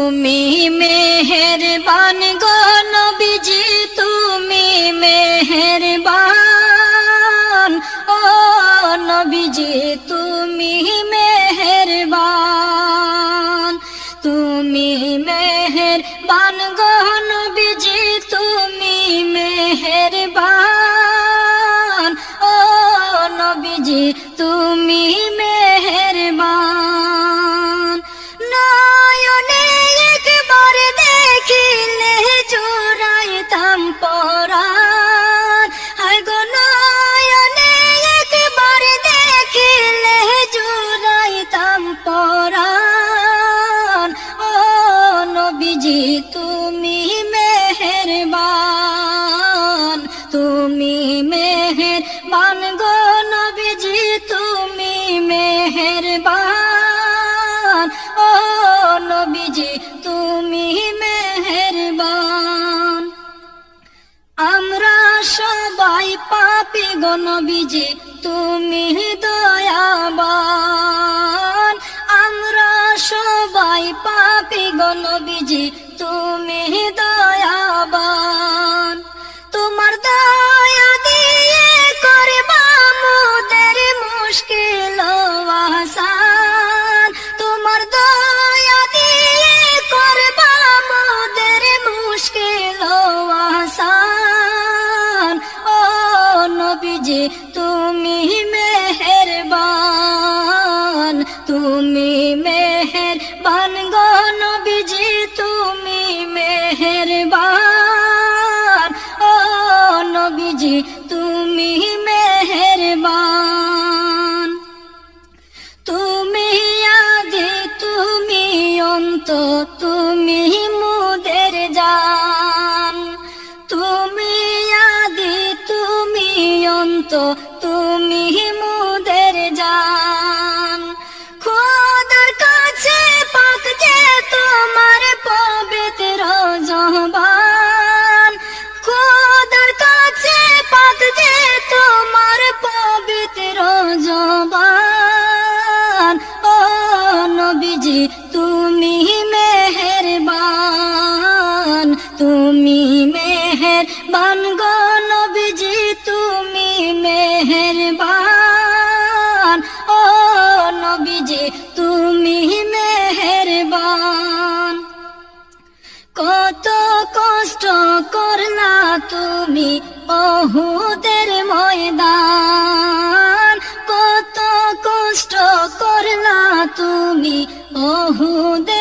তুমি মেহেরবান গো নবীজি, তুমি মেহেরবান। ও নবীজি তুমি মেহেরবান, তুমি মেহেরবান গো নবীজি, তুমি মেহেরবান। ও নবীজি তুমি মেহেরবান। নয়নে একবার দেখিলে জুড়াইতাম পরাণ, হায় গো নয়নে একবার দেখিলে জুড়াইতাম পরাণ। ও নবীজি তুমি মেহেরবান, তুমি মেহেরবান গো নবীজি, তুমি মেহেরবান। ও নবীজি তুমি মেহেরবান। আমরা সবাই পাপী গো নবীজি, তুমি দয়াবান। আমরা সবাই পাপী গো নবীজি, তুমি দয়াবান। তোমার দয়া দিয়ে করবা মোদের মুশকিল আসান, তোমার দয়া দিয়ে করবা মোদের মুশকিল আসান। ও নবীজি তুমি মেহেরবান, তুমি মেহেরবান গো নবীজি, তুমি মেহেরবান। ও নবীজি তুমি মেহেরবান। তুমি আদি তুমি অন্ত, তুমি মোদের জান। তুমি আদি তুমি অন্ত, তুমি মোদের জান। খোদার কাছে পাক যে তোমার পবিত্র জবান, খোদার কাছে পাক যে তোমার পবিত্র জবান। ও নবীজি তুমি মেহেরবান, তুমি মেহেরবান গো নবীজি, তুমি মেহেরবান। ও নবীজি তুমি মেহেরবান। কত কষ্ট করলা তুমি ওহুদের ময়দান, কত কষ্ট করলা তুমি ওহুদের